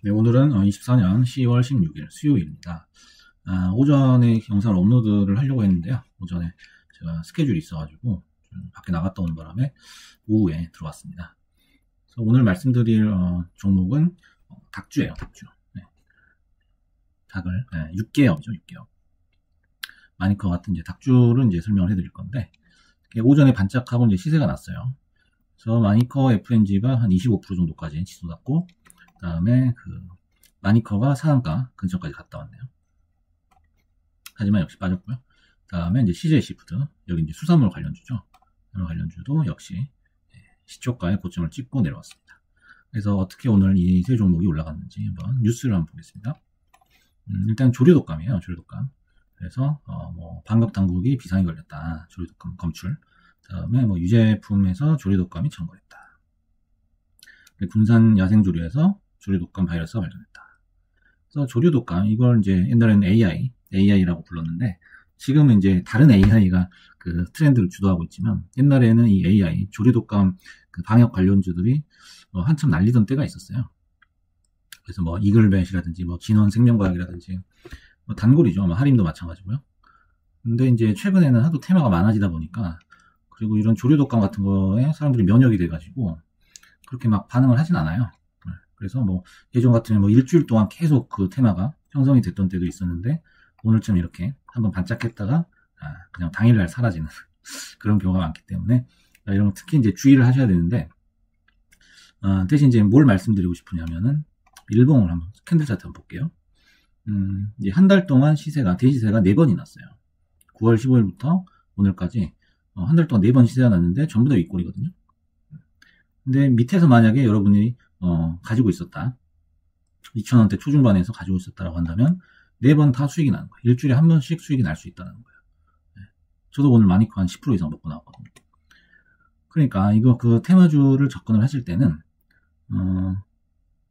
네, 오늘은 24년 10월 16일 수요일입니다. 오전에 영상을 업로드를 하려고 했는데요. 오전에 제가 스케줄이 있어가지고 좀 밖에 나갔다 오는 바람에 오후에 들어왔습니다. 그래서 오늘 말씀드릴 종목은 닭주예요, 닭주. 네. 닭을 6개업이죠, 6개업. 마니커 같은 이제 닭주를 이제 설명을 해드릴 건데 오전에 반짝하고 이제 시세가 났어요. 그래서 마니커 FNG가 한 25% 정도까지 치솟았고 그 다음에 마니커가 상한가 근처까지 갔다 왔네요. 하지만 역시 빠졌고요. 그 다음에 이제 CJ 시푸드, 여기 이제 수산물 관련주죠. 수산물 관련주도 역시 시초가의 고점을 찍고 내려왔습니다. 그래서 어떻게 오늘 이 세 종목이 올라갔는지 한번 뉴스를 한번 보겠습니다. 일단 조류독감이에요, 조류독감. 그래서 방역 당국이 비상이 걸렸다. 조류독감 검출. 그 다음에 유제품에서 조류독감이 청구했다. 군산 야생조류에서 조류독감 바이러스가 발견됐다. 그래서 조류독감, 이걸 이제 옛날에는 AI라고 불렀는데, 지금은 이제 다른 AI가 그 트렌드를 주도하고 있지만, 옛날에는 이 AI, 조류독감 방역 관련주들이 한참 날리던 때가 있었어요. 그래서 이글벳이라든지, 진원생명과학이라든지, 단골이죠. 하림도 마찬가지고요. 근데 이제 최근에는 하도 테마가 많아지다 보니까, 그리고 이런 조류독감 같은 거에 사람들이 면역이 돼가지고, 그렇게 막 반응을 하진 않아요. 그래서 예전 같으면 일주일 동안 계속 그 테마가 형성이 됐던 때도 있었는데 오늘쯤 이렇게 한번 반짝했다가 그냥 당일날 사라지는 그런 경우가 많기 때문에 이런 거 특히 이제 주의를 하셔야 되는데 대신 이제 뭘 말씀드리고 싶으냐면은 일봉을 한번 캔들 차트 한번 볼게요. 이제 한 달 동안 대시세가 4번이 났어요. 9월 15일부터 오늘까지 한 달 동안 4번 시세가 났는데 전부 다 윗골이거든요. 근데 밑에서 만약에 여러분이 가지고 있었다. 2,000원대 초중반에서 가지고 있었다라고 한다면 4번 다 수익이 나는 거예요. 일주일에 한 번씩 수익이 날 수 있다는 거예요. 네. 저도 오늘 마니커 한 10% 이상 먹고 나왔거든요. 그러니까 이거 테마주를 접근을 하실 때는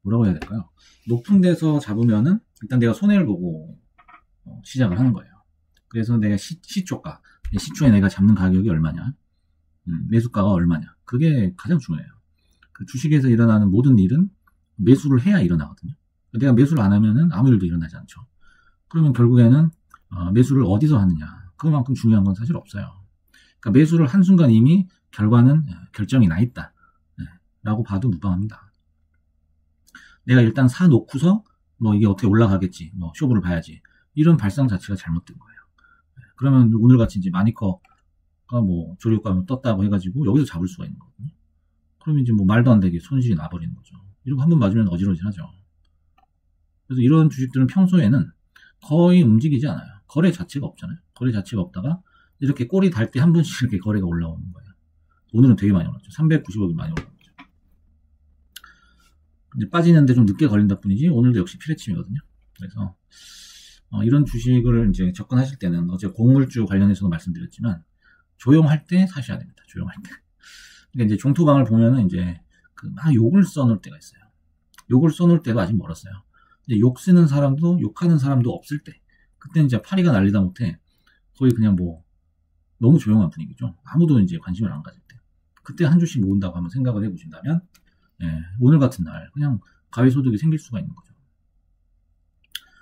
뭐라고 해야 될까요? 높은 데서 잡으면은 일단 내가 손해를 보고 시작을 하는 거예요. 그래서 내가 시초가, 시초에 내가 잡는 가격이 얼마냐, 매수가가 얼마냐, 그게 가장 중요해요. 주식에서 일어나는 모든 일은 매수를 해야 일어나거든요. 내가 매수를 안 하면은 아무 일도 일어나지 않죠. 그러면 결국에는 매수를 어디서 하느냐, 그만큼 중요한 건 사실 없어요. 그러니까 매수를 한순간 이미 결과는 결정이 나 있다 라고 봐도 무방합니다. 내가 일단 사놓고서 이게 어떻게 올라가겠지, 쇼부를 봐야지, 이런 발상 자체가 잘못된 거예요. 그러면 오늘같이 이제 마니커가 조류가 떴다고 해가지고 여기서 잡을 수가 있는 거거든요. 그러면 이제 말도 안 되게 손실이 나버리는 거죠. 이러고 한번 맞으면 어지러지하죠. 그래서 이런 주식들은 평소에는 거의 움직이지 않아요. 거래 자체가 없잖아요. 거래 자체가 없다가 이렇게 꼬리 달 때 한 번씩 이렇게 거래가 올라오는 거예요. 오늘은 되게 많이 올랐죠. 390억이 많이 올랐죠. 이제 빠지는데 좀 늦게 걸린다 뿐이지 오늘도 역시 피레침이거든요. 그래서 이런 주식을 이제 접근하실 때는 어제 곡물주 관련해서도 말씀드렸지만 조용할 때 사셔야 됩니다. 조용할 때. 그러니까 이제 종토방을 보면은 이제 막 욕을 써놓을 때가 있어요. 욕을 써놓을 때도 아직 멀었어요. 이제 욕 쓰는 사람도 욕하는 사람도 없을 때, 그때 이제 파리가 날리다 못해 거의 그냥 너무 조용한 분위기죠. 아무도 이제 관심을 안 가질 때, 그때 한 주씩 모은다고 한번 생각을 해보신다면 오늘 같은 날 그냥 가외소득이 생길 수가 있는 거죠.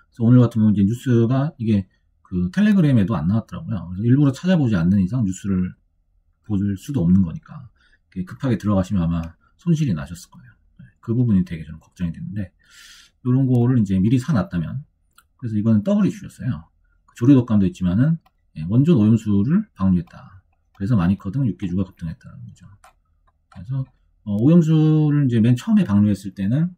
그래서 오늘 같은 경우 이제 뉴스가 이게 텔레그램에도 안 나왔더라고요. 그래서 일부러 찾아보지 않는 이상 뉴스를 볼 수도 없는 거니까 급하게 들어가시면 아마 손실이 나셨을 거예요. 그 부분이 되게 저는 걱정이 되는데, 이런 거를 이제 미리 사놨다면, 그래서 이거는 더블 이슈였어요. 조류독감도 있지만은 원전 오염수를 방류했다. 그래서 마니커 등 6개주가 급등했다는 거죠. 그래서 오염수를 이제 맨 처음에 방류했을 때는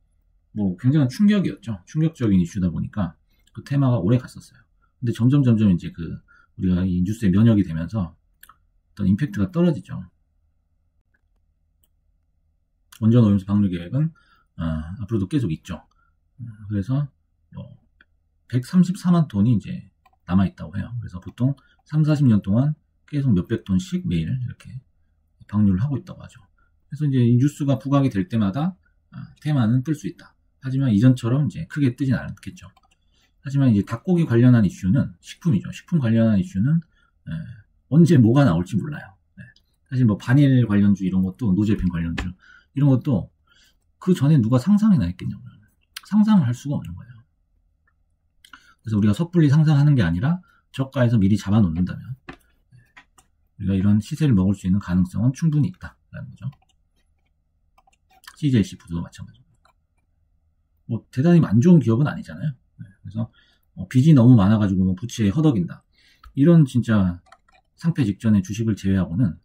굉장한 충격이었죠. 충격적인 이슈다 보니까 그 테마가 오래 갔었어요. 근데 점점 이제 우리가 이 뉴스에 면역이 되면서 어떤 임팩트가 떨어지죠. 원전 오염수 방류 계획은 앞으로도 계속 있죠. 그래서 134만 톤이 이제 남아있다고 해요. 그래서 보통 30-40년 동안 계속 몇백 톤씩 매일 이렇게 방류를 하고 있다고 하죠. 그래서 이제 이 뉴스가 부각이 될 때마다 테마는 뜰 수 있다. 하지만 이전처럼 이제 크게 뜨진 않겠죠. 하지만 이제 닭고기 관련한 이슈는 식품이죠. 식품 관련한 이슈는 언제 뭐가 나올지 몰라요. 사실 반일 관련주 이런 것도, 노제품 관련주 이런 것도 그 전에 누가 상상이나 했겠냐고요. 상상을 할 수가 없는 거예요. 그래서 우리가 섣불리 상상하는 게 아니라 저가에서 미리 잡아놓는다면 우리가 이런 시세를 먹을 수 있는 가능성은 충분히 있다라는 거죠. CJC 푸드도 마찬가지입니다. 뭐 대단히 안 좋은 기업은 아니잖아요. 그래서 빚이 너무 많아가지고 뭐 부채에 허덕인다. 이런 진짜 상패 직전의 주식을 제외하고는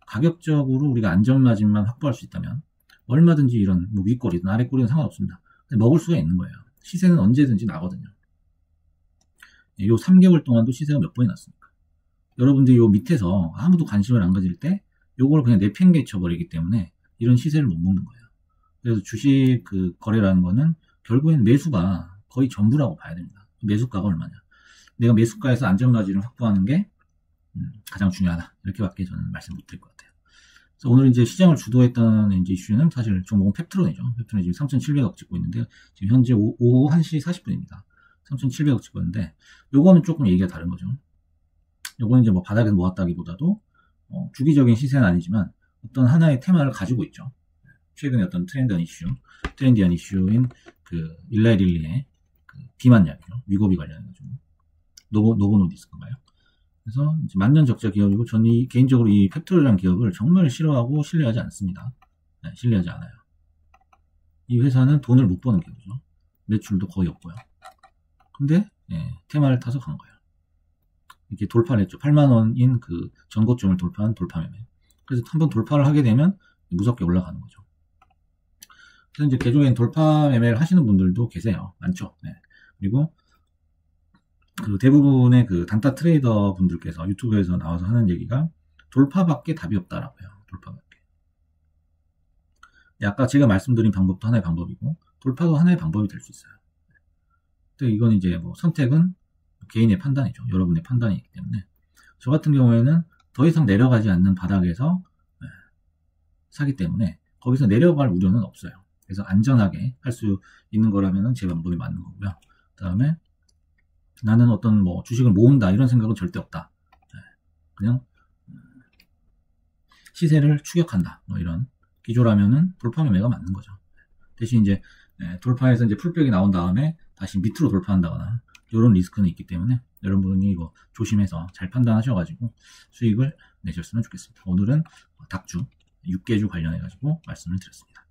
가격적으로 우리가 안전마진만 확보할 수 있다면 얼마든지 이런 뭐 윗꼬리든 아랫꼬리든 상관없습니다. 먹을 수가 있는 거예요. 시세는 언제든지 나거든요. 요 3개월 동안도 시세가 몇 번이 났습니까? 여러분들이 요 밑에서 아무도 관심을 안 가질 때 요걸 그냥 내팽개쳐 버리기 때문에 이런 시세를 못 먹는 거예요. 그래서 주식 그 거래라는 거는 결국엔 매수가 거의 전부라고 봐야 됩니다. 매수가가 얼마냐. 내가 매수가에서 안전마진을 확보하는 게 가장 중요하다. 이렇게밖에 저는 말씀 못 드릴 것 같아요. 그래서 오늘 이제 시장을 주도했던 이제 이슈는 사실 종목은 펩트론이죠. 펩트론이 지금 3,700억 찍고 있는데 지금 현재 오후 1시 40분입니다. 3,700억 찍고 있는데 요거는 조금 얘기가 다른 거죠. 요거는 이제 뭐 바닥에서 모았다기보다도 주기적인 시세는 아니지만 어떤 하나의 테마를 가지고 있죠. 최근에 어떤 트렌디한 이슈인 그 일라이 릴리의 그 비만 약이죠. 위고비 관련해가지고 노보노디스크인가요? 그래서 이제 만년 적자 기업이고 저는 개인적으로 이 펩트론이라는 기업을 정말 싫어하고 신뢰하지 않습니다. 네, 신뢰하지 않아요. 이 회사는 돈을 못 버는 기업이죠. 매출도 거의 없고요. 근데 테마를 타서 간 거예요. 이렇게 돌파를 했죠. 8만원인 그 전고점을 돌파한 돌파매매. 그래서 한번 돌파를 하게 되면 무섭게 올라가는 거죠. 그래서 이제 개조엔 돌파 매매를 하시는 분들도 계세요. 많죠. 네. 그리고 그 대부분의 그 단타 트레이더 분들께서 유튜브에서 나와서 하는 얘기가 돌파밖에 답이 없다라고 해요. 돌파밖에. 아까 제가 말씀드린 방법도 하나의 방법이고 돌파도 하나의 방법이 될 수 있어요. 근데 이건 이제 뭐 선택은 개인의 판단이죠. 여러분의 판단이기 때문에 저 같은 경우에는 더 이상 내려가지 않는 바닥에서 사기 때문에 거기서 내려갈 우려는 없어요. 그래서 안전하게 할 수 있는 거라면 제 방법이 맞는 거고요. 그 다음에 나는 어떤 뭐 주식을 모은다 이런 생각은 절대 없다. 그냥 시세를 추격한다. 뭐 이런 기조라면은 돌파 매매가 맞는 거죠. 대신 이제 돌파해서 이제 풀백이 나온 다음에 다시 밑으로 돌파한다거나 이런 리스크는 있기 때문에 여러분이 이거 조심해서 잘 판단하셔가지고 수익을 내셨으면 좋겠습니다. 오늘은 닭주, 육개주 관련해가지고 말씀을 드렸습니다.